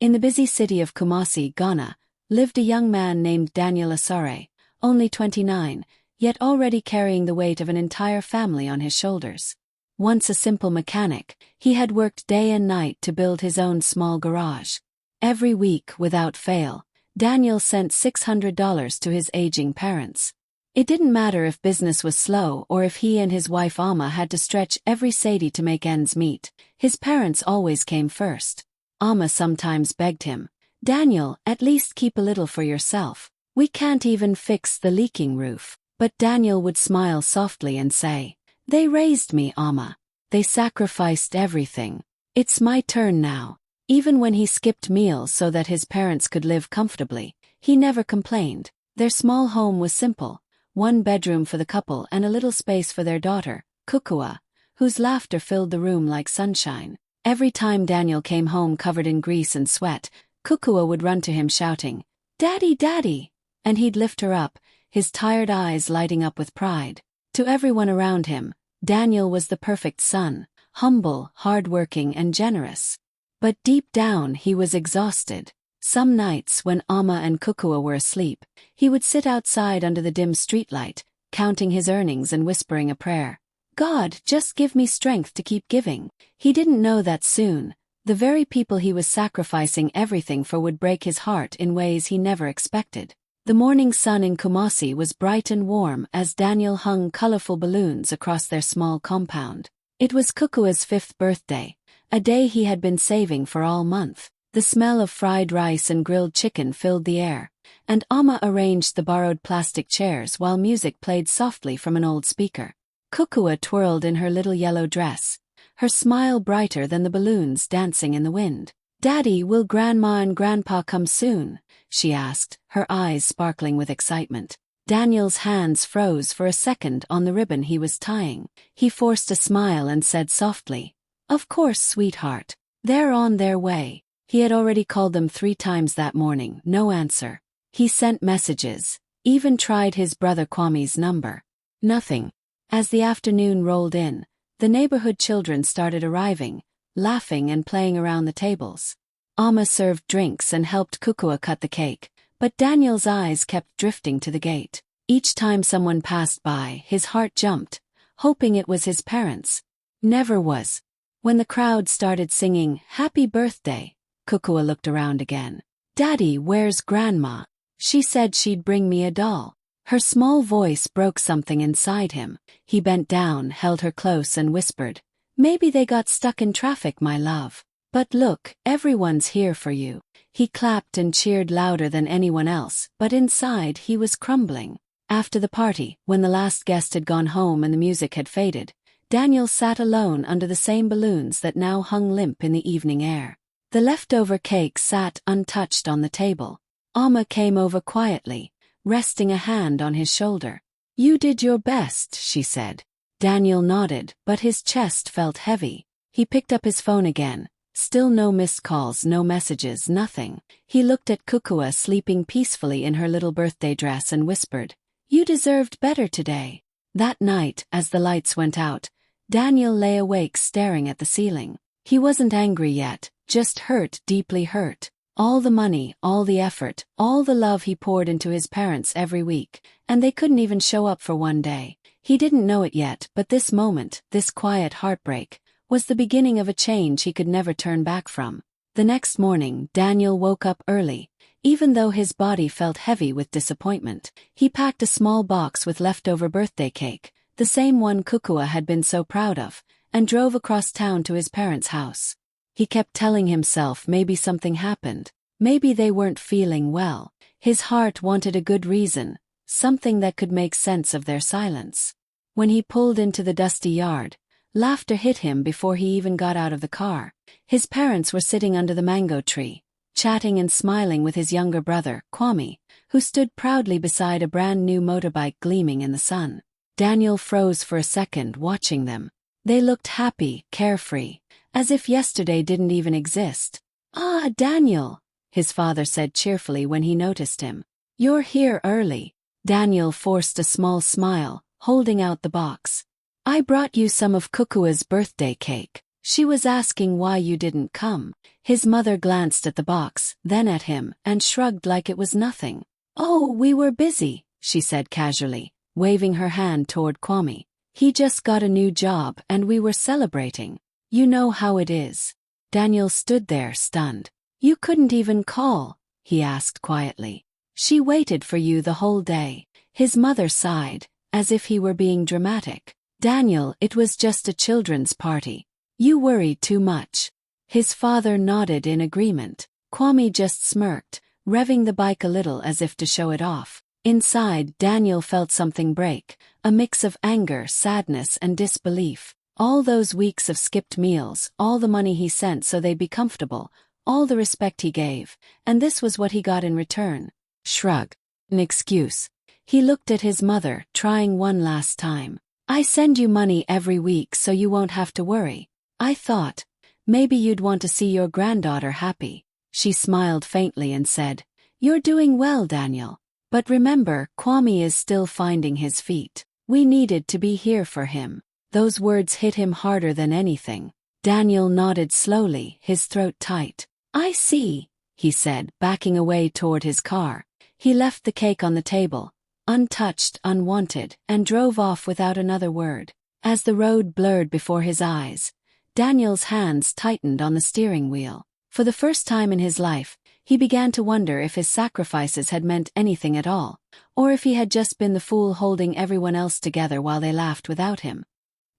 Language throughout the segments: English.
In the busy city of Kumasi, Ghana, lived a young man named Daniel Asare, only 29, yet already carrying the weight of an entire family on his shoulders. Once a simple mechanic, he had worked day and night to build his own small garage. Every week, without fail, Daniel sent $600 to his aging parents. It didn't matter if business was slow or if he and his wife Alma had to stretch every sadi to make ends meet, his parents always came first. Alma sometimes begged him, "Daniel, at least keep a little for yourself. We can't even fix the leaking roof." But Daniel would smile softly and say, "They raised me, Alma. They sacrificed everything. It's my turn now." Even when he skipped meals so that his parents could live comfortably, he never complained. Their small home was simple, one bedroom for the couple and a little space for their daughter, Kukua, whose laughter filled the room like sunshine. Every time Daniel came home covered in grease and sweat, Kukua would run to him shouting, "Daddy, Daddy!" And he'd lift her up, his tired eyes lighting up with pride. To everyone around him, Daniel was the perfect son, humble, hard-working, and generous. But deep down he was exhausted. Some nights when Alma and Kukua were asleep, he would sit outside under the dim streetlight, counting his earnings and whispering a prayer. "God, just give me strength to keep giving." He didn't know that soon, the very people he was sacrificing everything for would break his heart in ways he never expected. The morning sun in Kumasi was bright and warm as Daniel hung colorful balloons across their small compound. It was Kukua's 5th birthday, a day he had been saving for all month. The smell of fried rice and grilled chicken filled the air, and Alma arranged the borrowed plastic chairs while music played softly from an old speaker. Kukua twirled in her little yellow dress, her smile brighter than the balloons dancing in the wind. "Daddy, will Grandma and Grandpa come soon?" she asked, her eyes sparkling with excitement. Daniel's hands froze for a second on the ribbon he was tying. He forced a smile and said softly, "Of course, sweetheart. They're on their way." He had already called them 3 times that morning, no answer. He sent messages, even tried his brother Kwame's number. Nothing. As the afternoon rolled in, the neighborhood children started arriving, laughing and playing around the tables. Alma served drinks and helped Kukua cut the cake, but Daniel's eyes kept drifting to the gate. Each time someone passed by, his heart jumped, hoping it was his parents. Never was. When the crowd started singing, "Happy Birthday," Kukua looked around again. "Daddy, where's Grandma? She said she'd bring me a doll." Her small voice broke something inside him. He bent down, held her close and whispered, "Maybe they got stuck in traffic, my love. But look, everyone's here for you." He clapped and cheered louder than anyone else, but inside he was crumbling. After the party, when the last guest had gone home and the music had faded, Daniel sat alone under the same balloons that now hung limp in the evening air. The leftover cake sat untouched on the table. Alma came over quietly, resting a hand on his shoulder. "You did your best," she said. Daniel nodded, but his chest felt heavy. He picked up his phone again. Still no missed calls, no messages, nothing. He looked at Kukua sleeping peacefully in her little birthday dress and whispered, "You deserved better today." That night, as the lights went out, Daniel lay awake staring at the ceiling. He wasn't angry yet, just hurt, deeply hurt. All the money, all the effort, all the love he poured into his parents every week, and they couldn't even show up for one day. He didn't know it yet, but this moment, this quiet heartbreak, was the beginning of a change he could never turn back from. The next morning, Daniel woke up early. Even though his body felt heavy with disappointment, he packed a small box with leftover birthday cake, the same one Kukua had been so proud of, and drove across town to his parents' house. He kept telling himself maybe something happened, maybe they weren't feeling well. His heart wanted a good reason, something that could make sense of their silence. When he pulled into the dusty yard, laughter hit him before he even got out of the car. His parents were sitting under the mango tree, chatting and smiling with his younger brother, Kwame, who stood proudly beside a brand new motorbike gleaming in the sun. Daniel froze for a second watching them. They looked happy, carefree, as if yesterday didn't even exist. "Ah, Daniel," his father said cheerfully when he noticed him. "You're here early." Daniel forced a small smile, holding out the box. "I brought you some of Kukua's birthday cake." She was asking why you didn't come. His mother glanced at the box, then at him, and shrugged like it was nothing. Oh, we were busy, she said casually, waving her hand toward Kwame. He just got a new job and we were celebrating. You know how it is. Daniel stood there stunned. You couldn't even call, he asked quietly. She waited for you the whole day. His mother sighed, as if he were being dramatic. Daniel, it was just a children's party. You worried too much. His father nodded in agreement. Kwame just smirked, revving the bike a little as if to show it off. Inside, Daniel felt something break, a mix of anger, sadness, and disbelief. All those weeks of skipped meals, all the money he sent so they'd be comfortable, all the respect he gave, and this was what he got in return. Shrug. An excuse. He looked at his mother, trying one last time. I send you money every week so you won't have to worry. I thought, maybe you'd want to see your granddaughter happy. She smiled faintly and said, You're doing well, Daniel. But remember, Kwame is still finding his feet. We needed to be here for him. Those words hit him harder than anything. Daniel nodded slowly, his throat tight. I see, he said, backing away toward his car. He left the cake on the table, untouched, unwanted, and drove off without another word. As the road blurred before his eyes, Daniel's hands tightened on the steering wheel. For the first time in his life, he began to wonder if his sacrifices had meant anything at all, or if he had just been the fool holding everyone else together while they laughed without him.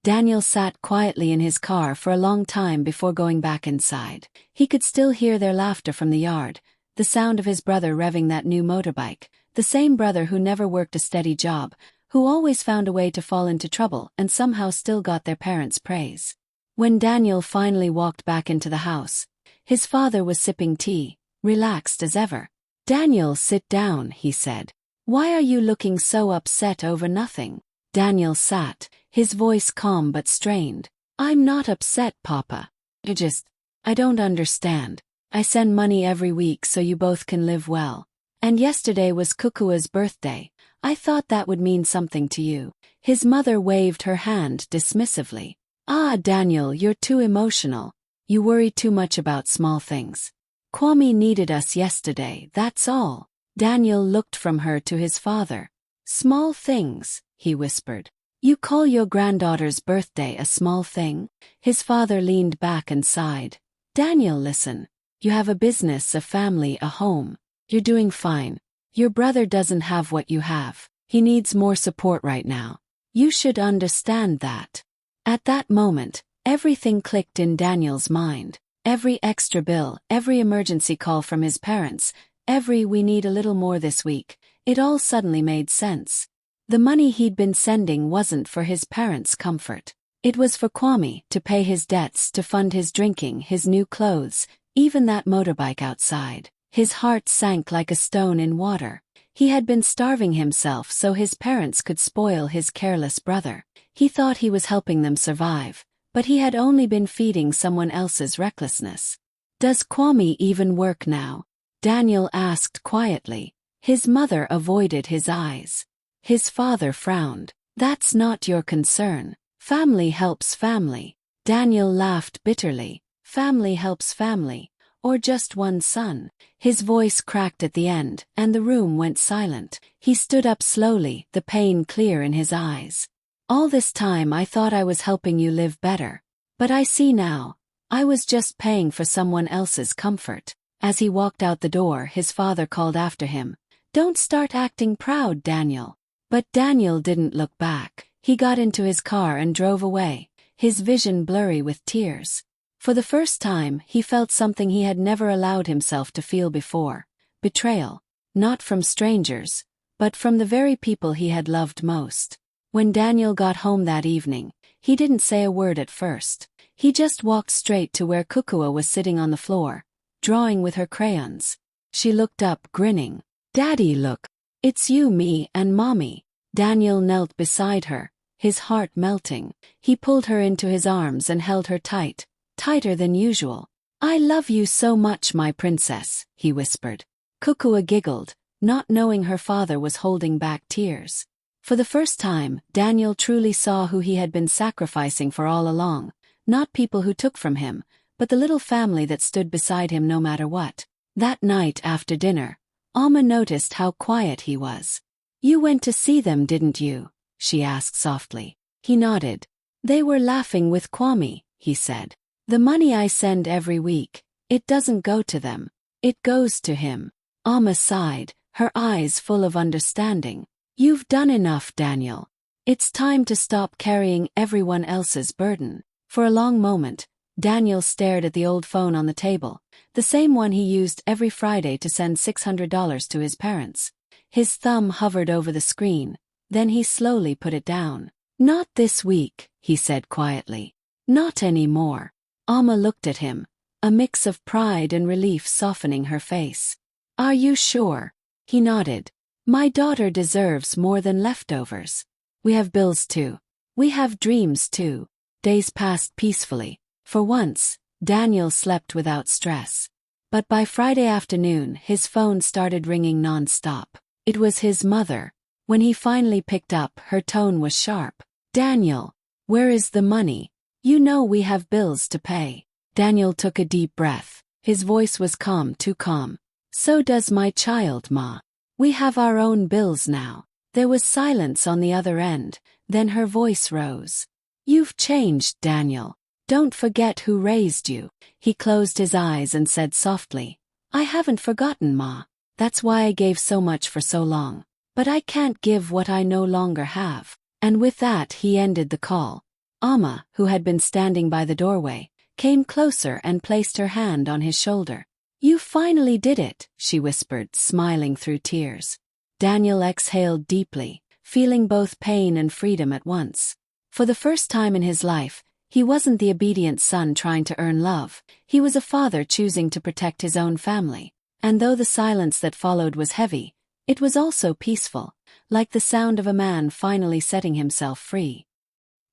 Daniel sat quietly in his car for a long time before going back inside. He could still hear their laughter from the yard, the sound of his brother revving that new motorbike, the same brother who never worked a steady job, who always found a way to fall into trouble and somehow still got their parents' praise. When Daniel finally walked back into the house, his father was sipping tea, relaxed as ever. Daniel, sit down, he said. Why are you looking so upset over nothing? Daniel sat, his voice calm but strained. I'm not upset, Papa. I don't understand. I send money every week so you both can live well. And yesterday was Kukua's birthday. I thought that would mean something to you. His mother waved her hand dismissively. Ah, Daniel, you're too emotional. You worry too much about small things. Kwame needed us yesterday, that's all. Daniel looked from her to his father. Small things, he whispered. You call your granddaughter's birthday a small thing? His father leaned back and sighed. Daniel, listen. You have a business, a family, a home. You're doing fine. Your brother doesn't have what you have. He needs more support right now. You should understand that. At that moment, everything clicked in Daniel's mind. Every extra bill, every emergency call from his parents, every we need a little more this week, it all suddenly made sense. The money he'd been sending wasn't for his parents' comfort. It was for Kwame, to pay his debts, to fund his drinking, his new clothes, even that motorbike outside. His heart sank like a stone in water. He had been starving himself so his parents could spoil his careless brother. He thought he was helping them survive, but he had only been feeding someone else's recklessness. Does Kwame even work now? Daniel asked quietly. His mother avoided his eyes. His father frowned. That's not your concern. Family helps family. Daniel laughed bitterly. Family helps family. Or just one son. His voice cracked at the end, and the room went silent. He stood up slowly, the pain clear in his eyes. All this time I thought I was helping you live better. But I see now. I was just paying for someone else's comfort. As he walked out the door, his father called after him. Don't start acting proud, Daniel. But Daniel didn't look back. He got into his car and drove away, his vision blurry with tears. For the first time, he felt something he had never allowed himself to feel before. Betrayal. Not from strangers, but from the very people he had loved most. When Daniel got home that evening, he didn't say a word at first. He just walked straight to where Kukua was sitting on the floor, drawing with her crayons. She looked up, grinning. Daddy, look. It's you, me, and Mommy. Daniel knelt beside her, his heart melting. He pulled her into his arms and held her tight, tighter than usual. I love you so much, my princess, he whispered. Kukua giggled, not knowing her father was holding back tears. For the first time, Daniel truly saw who he had been sacrificing for all along, not people who took from him, but the little family that stood beside him no matter what. That night after dinner, Alma noticed how quiet he was. "You went to see them, didn't you?" she asked softly. He nodded. "They were laughing with Kwame," he said. "The money I send every week, it doesn't go to them. It goes to him." Alma sighed, her eyes full of understanding. "You've done enough, Daniel. It's time to stop carrying everyone else's burden." For a long moment, Daniel stared at the old phone on the table, the same one he used every Friday to send $600 to his parents. His thumb hovered over the screen, then he slowly put it down. "Not this week," he said quietly. "Not anymore." Alma looked at him, a mix of pride and relief softening her face. "Are you sure?" He nodded. "My daughter deserves more than leftovers. We have bills too. We have dreams too." Days passed peacefully. For once, Daniel slept without stress. But by Friday afternoon, his phone started ringing non-stop. It was his mother. When he finally picked up, her tone was sharp. "Daniel, where is the money? You know we have bills to pay." Daniel took a deep breath. His voice was calm, too calm. "So does my child, Ma. We have our own bills now." There was silence on the other end, then her voice rose. "You've changed, Daniel. Don't forget who raised you." He closed his eyes and said softly, "I haven't forgotten, Ma. That's why I gave so much for so long. But I can't give what I no longer have." And with that he ended the call. Alma, who had been standing by the doorway, came closer and placed her hand on his shoulder. "You finally did it," she whispered, smiling through tears. Daniel exhaled deeply, feeling both pain and freedom at once. For the first time in his life, he wasn't the obedient son trying to earn love. He was a father choosing to protect his own family. And though the silence that followed was heavy, it was also peaceful, like the sound of a man finally setting himself free.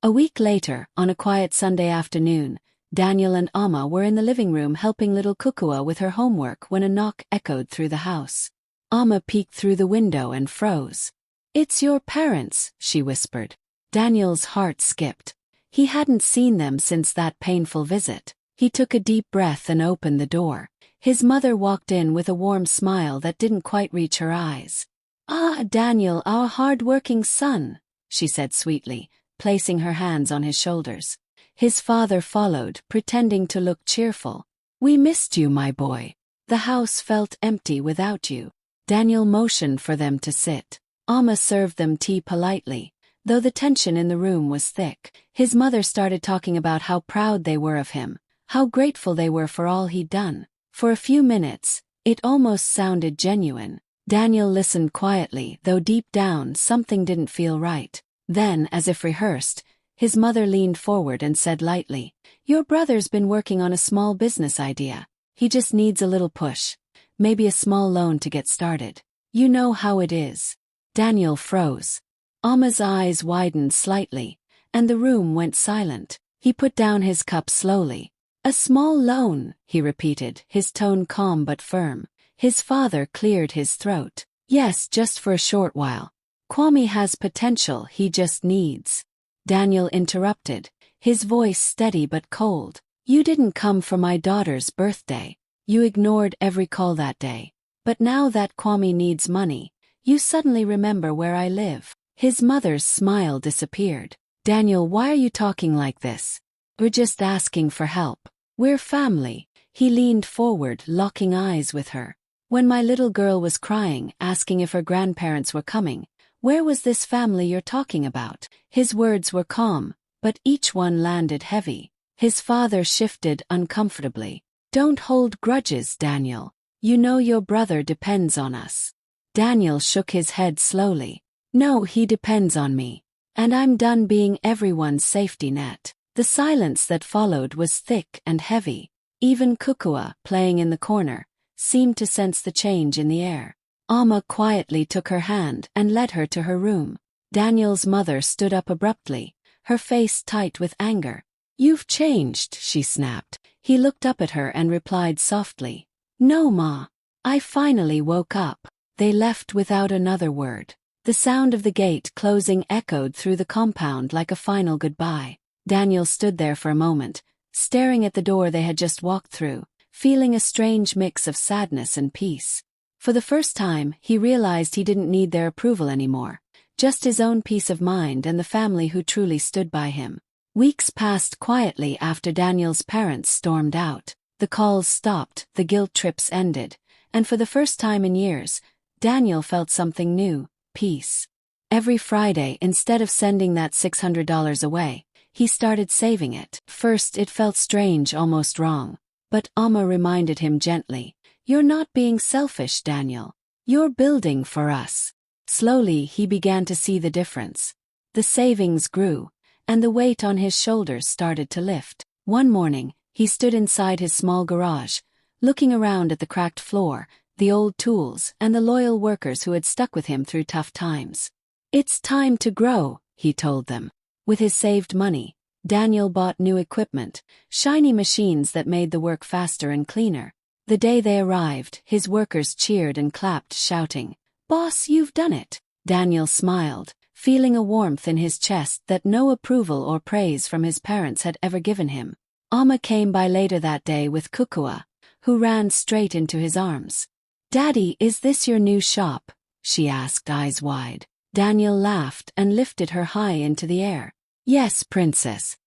A week later, on a quiet Sunday afternoon, Daniel and Alma were in the living room helping little Kukua with her homework when a knock echoed through the house. Alma peeked through the window and froze. "It's your parents," she whispered. Daniel's heart skipped. He hadn't seen them since that painful visit. He took a deep breath and opened the door. His mother walked in with a warm smile that didn't quite reach her eyes. "Ah, Daniel, our hard-working son," she said sweetly, placing her hands on his shoulders. His father followed, pretending to look cheerful. "We missed you, my boy. The house felt empty without you." Daniel motioned for them to sit. Alma served them tea politely. Though the tension in the room was thick, his mother started talking about how proud they were of him, how grateful they were for all he'd done. For a few minutes, it almost sounded genuine. Daniel listened quietly, though deep down something didn't feel right. Then, as if rehearsed, his mother leaned forward and said lightly, "Your brother's been working on a small business idea. He just needs a little push. Maybe a small loan to get started. You know how it is." Daniel froze. Alma's eyes widened slightly, and the room went silent. He put down his cup slowly. "A small loan," he repeated, his tone calm but firm. His father cleared his throat. "Yes, just for a short while. Kwame has potential, he just needs." Daniel interrupted, his voice steady but cold. "You didn't come for my daughter's birthday. You ignored every call that day. But now that Kwame needs money, you suddenly remember where I live." His mother's smile disappeared. "Daniel, why are you talking like this? We're just asking for help. We're family." He leaned forward, locking eyes with her. "When my little girl was crying, asking if her grandparents were coming, where was this family you're talking about?" His words were calm, but each one landed heavy. His father shifted uncomfortably. "Don't hold grudges, Daniel. You know your brother depends on us." Daniel shook his head slowly. "No, he depends on me. And I'm done being everyone's safety net." The silence that followed was thick and heavy. Even Kukua, playing in the corner, seemed to sense the change in the air. Alma quietly took her hand and led her to her room. Daniel's mother stood up abruptly, her face tight with anger. "You've changed," she snapped. He looked up at her and replied softly, "No, Ma. I finally woke up." They left without another word. The sound of the gate closing echoed through the compound like a final goodbye. Daniel stood there for a moment, staring at the door they had just walked through, feeling a strange mix of sadness and peace. For the first time, he realized he didn't need their approval anymore, just his own peace of mind and the family who truly stood by him. Weeks passed quietly after Daniel's parents stormed out. The calls stopped, the guilt trips ended, and for the first time in years, Daniel felt something new: peace. Every Friday, instead of sending that $600 away, he started saving it. First it felt strange, almost wrong. But Amma reminded him gently, "You're not being selfish, Daniel. You're building for us." Slowly he began to see the difference. The savings grew, and the weight on his shoulders started to lift. One morning, he stood inside his small garage, looking around at the cracked floor, the old tools, and the loyal workers who had stuck with him through tough times. "It's time to grow," he told them. With his saved money, Daniel bought new equipment, shiny machines that made the work faster and cleaner. The day they arrived, his workers cheered and clapped, shouting, "Boss, you've done it." Daniel smiled, feeling a warmth in his chest that no approval or praise from his parents had ever given him. Amma came by later that day with Kukua, who ran straight into his arms. "Daddy, is this your new shop?" she asked, eyes wide. Daniel laughed and lifted her high into the air. "Yes, princess.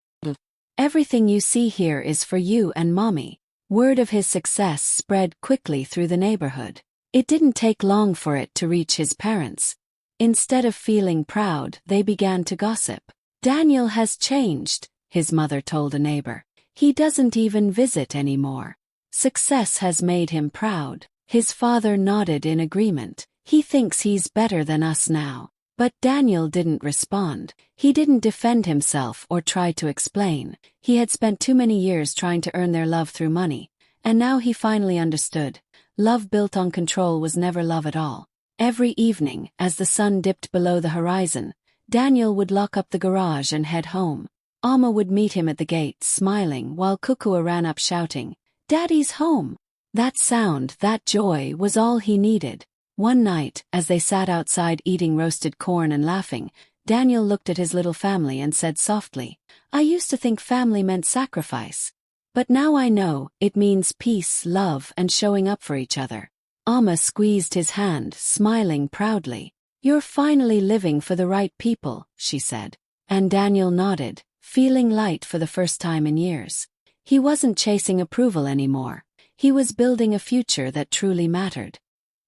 Everything you see here is for you and Mommy." Word of his success spread quickly through the neighborhood. It didn't take long for it to reach his parents. Instead of feeling proud, they began to gossip. "Daniel has changed," his mother told a neighbor. "He doesn't even visit anymore. Success has made him proud." His father nodded in agreement. "He thinks he's better than us now." But Daniel didn't respond. He didn't defend himself or try to explain. He had spent too many years trying to earn their love through money, and now he finally understood. Love built on control was never love at all. Every evening, as the sun dipped below the horizon, Daniel would lock up the garage and head home. Amma would meet him at the gate, smiling, while Kukua ran up shouting, "Daddy's home!" That sound, that joy, was all he needed. One night, as they sat outside eating roasted corn and laughing, Daniel looked at his little family and said softly, "I used to think family meant sacrifice. But now I know it means peace, love, and showing up for each other." Amma squeezed his hand, smiling proudly. "You're finally living for the right people," she said. And Daniel nodded, feeling light for the first time in years. He wasn't chasing approval anymore. He was building a future that truly mattered.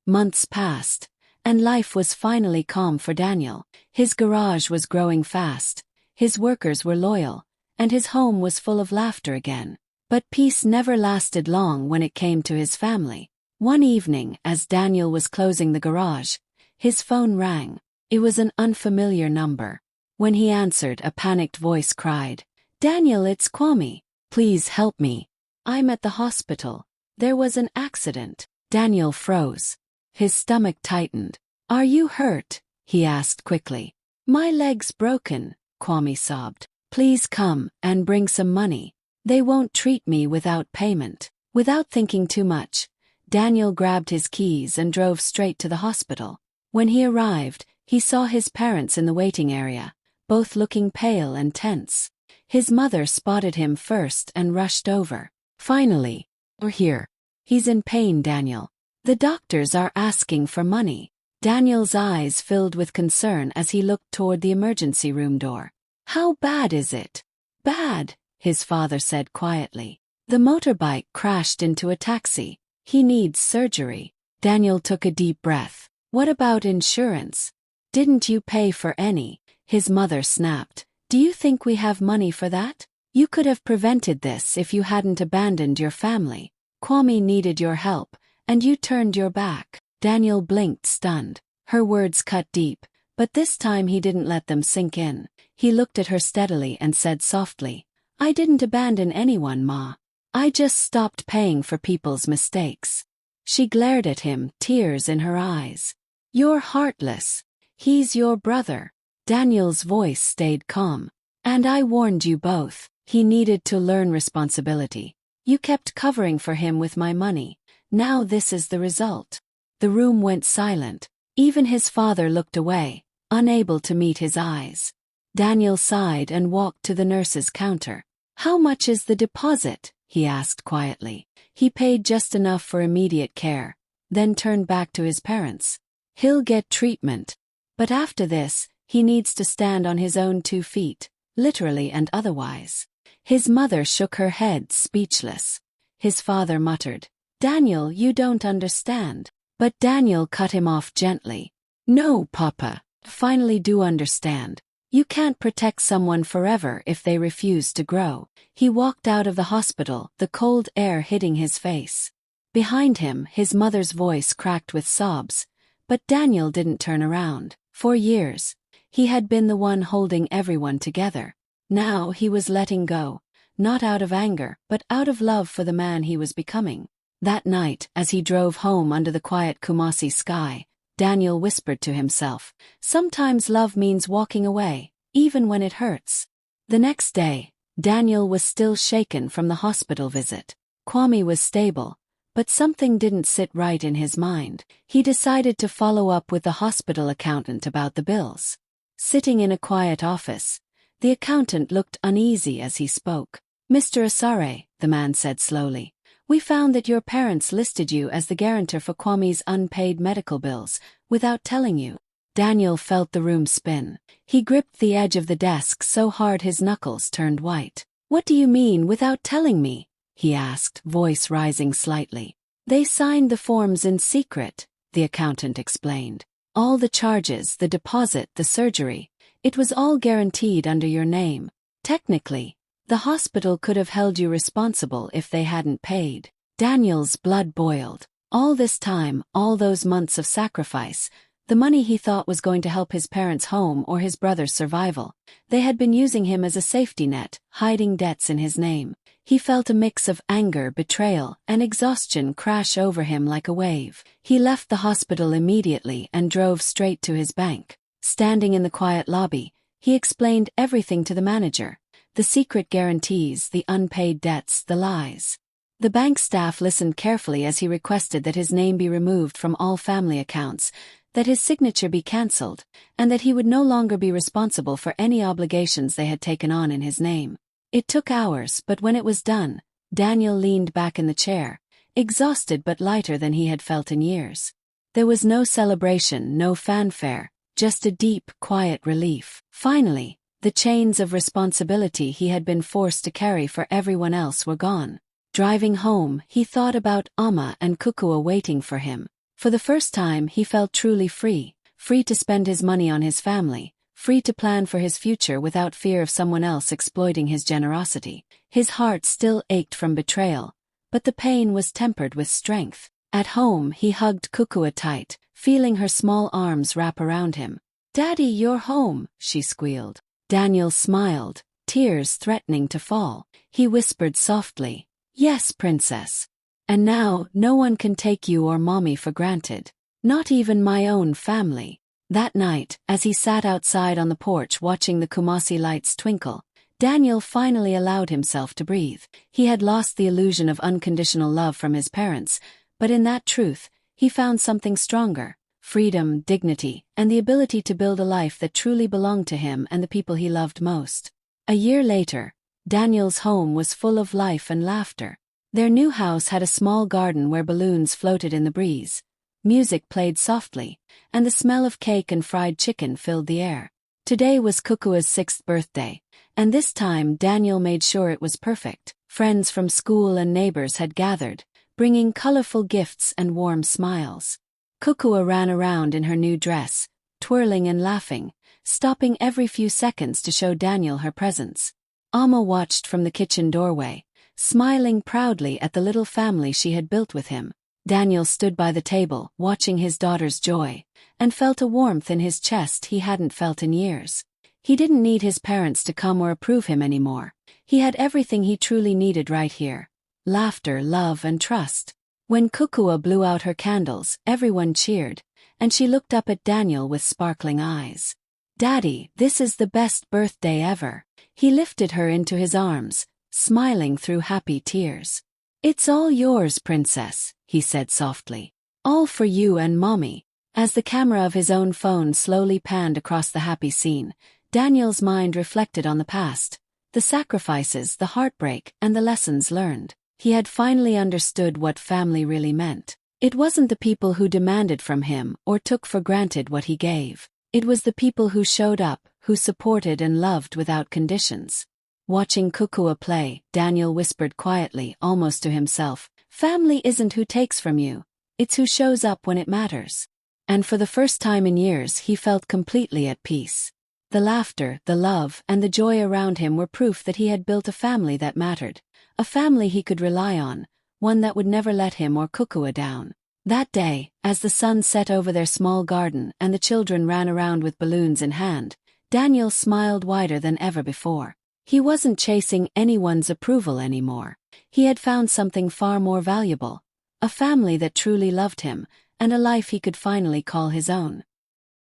Months passed, and life was finally calm for Daniel. His garage was growing fast, his workers were loyal, and his home was full of laughter again. But peace never lasted long when it came to his family. One evening, as Daniel was closing the garage, his phone rang. It was an unfamiliar number. When he answered, a panicked voice cried, "Daniel, it's Kwame. Please help me. I'm at the hospital. There was an accident." Daniel froze. His stomach tightened. "Are you hurt?" he asked quickly. "My leg's broken," Kwame sobbed. "Please come and bring some money. They won't treat me without payment." Without thinking too much, Daniel grabbed his keys and drove straight to the hospital. When he arrived, he saw his parents in the waiting area, both looking pale and tense. His mother spotted him first and rushed over. "Finally, we're here. He's in pain, Daniel. The doctors are asking for money." Daniel's eyes filled with concern as he looked toward the emergency room door. "How bad is it?" "Bad," his father said quietly. "The motorbike crashed into a taxi. He needs surgery." Daniel took a deep breath. "What about insurance? Didn't you pay for any?" His mother snapped. "Do you think we have money for that? You could have prevented this if you hadn't abandoned your family. Kwame needed your help, and you turned your back." Daniel blinked, stunned. Her words cut deep, but this time he didn't let them sink in. He looked at her steadily and said softly, "I didn't abandon anyone, Ma. I just stopped paying for people's mistakes." She glared at him, tears in her eyes. "You're heartless. He's your brother." Daniel's voice stayed calm. "And I warned you both. He needed to learn responsibility. You kept covering for him with my money. Now this is the result." The room went silent. Even his father looked away, unable to meet his eyes. Daniel sighed and walked to the nurse's counter. "How much is the deposit?" he asked quietly. He paid just enough for immediate care, then turned back to his parents. "He'll get treatment. But after this, he needs to stand on his own 2 feet, literally and otherwise." His mother shook her head, speechless. His father muttered, "Daniel, you don't understand." But Daniel cut him off gently. "No, Papa, finally do understand. You can't protect someone forever if they refuse to grow." He walked out of the hospital, the cold air hitting his face. Behind him, his mother's voice cracked with sobs, but Daniel didn't turn around. For years, he had been the one holding everyone together. Now he was letting go, not out of anger, but out of love for the man he was becoming. That night, as he drove home under the quiet Kumasi sky, Daniel whispered to himself, "Sometimes love means walking away, even when it hurts." The next day, Daniel was still shaken from the hospital visit. Kwame was stable, but something didn't sit right in his mind. He decided to follow up with the hospital accountant about the bills. Sitting in a quiet office, the accountant looked uneasy as he spoke. "Mr. Asare," the man said slowly, "we found that your parents listed you as the guarantor for Kwame's unpaid medical bills, without telling you." Daniel felt the room spin. He gripped the edge of the desk so hard his knuckles turned white. "What do you mean, without telling me?" he asked, voice rising slightly. "They signed the forms in secret," the accountant explained. "All the charges, the deposit, the surgery, it was all guaranteed under your name. Technically, the hospital could have held you responsible if they hadn't paid." Daniel's blood boiled. All this time, all those months of sacrifice, the money he thought was going to help his parents' home or his brother's survival, they had been using him as a safety net, hiding debts in his name. He felt a mix of anger, betrayal, and exhaustion crash over him like a wave. He left the hospital immediately and drove straight to his bank. Standing in the quiet lobby, he explained everything to the manager: the secret guarantees, the unpaid debts, the lies. The bank staff listened carefully as he requested that his name be removed from all family accounts, that his signature be cancelled, and that he would no longer be responsible for any obligations they had taken on in his name. It took hours, but when it was done, Daniel leaned back in the chair, exhausted but lighter than he had felt in years. There was no celebration, no fanfare, just a deep, quiet relief. Finally, the chains of responsibility he had been forced to carry for everyone else were gone. Driving home, he thought about Amma and Kukua waiting for him. For the first time, he felt truly free, free to spend his money on his family, free to plan for his future without fear of someone else exploiting his generosity. His heart still ached from betrayal, but the pain was tempered with strength. At home, he hugged Kukua tight, feeling her small arms wrap around him. "Daddy, you're home," she squealed. Daniel smiled, tears threatening to fall. He whispered softly, "Yes, princess. And now, no one can take you or mommy for granted. Not even my own family." That night, as he sat outside on the porch watching the Kumasi lights twinkle, Daniel finally allowed himself to breathe. He had lost the illusion of unconditional love from his parents, but in that truth, he found something stronger: freedom, dignity, and the ability to build a life that truly belonged to him and the people he loved most. A year later, Daniel's home was full of life and laughter. Their new house had a small garden where balloons floated in the breeze. Music played softly, and the smell of cake and fried chicken filled the air. Today was Kukua's 6th birthday, and this time Daniel made sure it was perfect. Friends from school and neighbors had gathered, bringing colorful gifts and warm smiles. Kukua ran around in her new dress, twirling and laughing, stopping every few seconds to show Daniel her presents. Amma watched from the kitchen doorway, smiling proudly at the little family she had built with him. Daniel stood by the table, watching his daughter's joy, and felt a warmth in his chest he hadn't felt in years. He didn't need his parents to come or approve him anymore. He had everything he truly needed right here: laughter, love, and trust. When Kukua blew out her candles, everyone cheered, and she looked up at Daniel with sparkling eyes. "Daddy, this is the best birthday ever." He lifted her into his arms, smiling through happy tears. "It's all yours, princess," he said softly. "All for you and mommy." As the camera of his own phone slowly panned across the happy scene, Daniel's mind reflected on the past, the sacrifices, the heartbreak, and the lessons learned. He had finally understood what family really meant. It wasn't the people who demanded from him or took for granted what he gave. It was the people who showed up, who supported and loved without conditions. Watching Kukua play, Daniel whispered quietly, almost to himself, "Family isn't who takes from you, it's who shows up when it matters." And for the first time in years he felt completely at peace. The laughter, the love, and the joy around him were proof that he had built a family that mattered, a family he could rely on, one that would never let him or Kukua down. That day, as the sun set over their small garden and the children ran around with balloons in hand, Daniel smiled wider than ever before. He wasn't chasing anyone's approval anymore. He had found something far more valuable, a family that truly loved him, and a life he could finally call his own.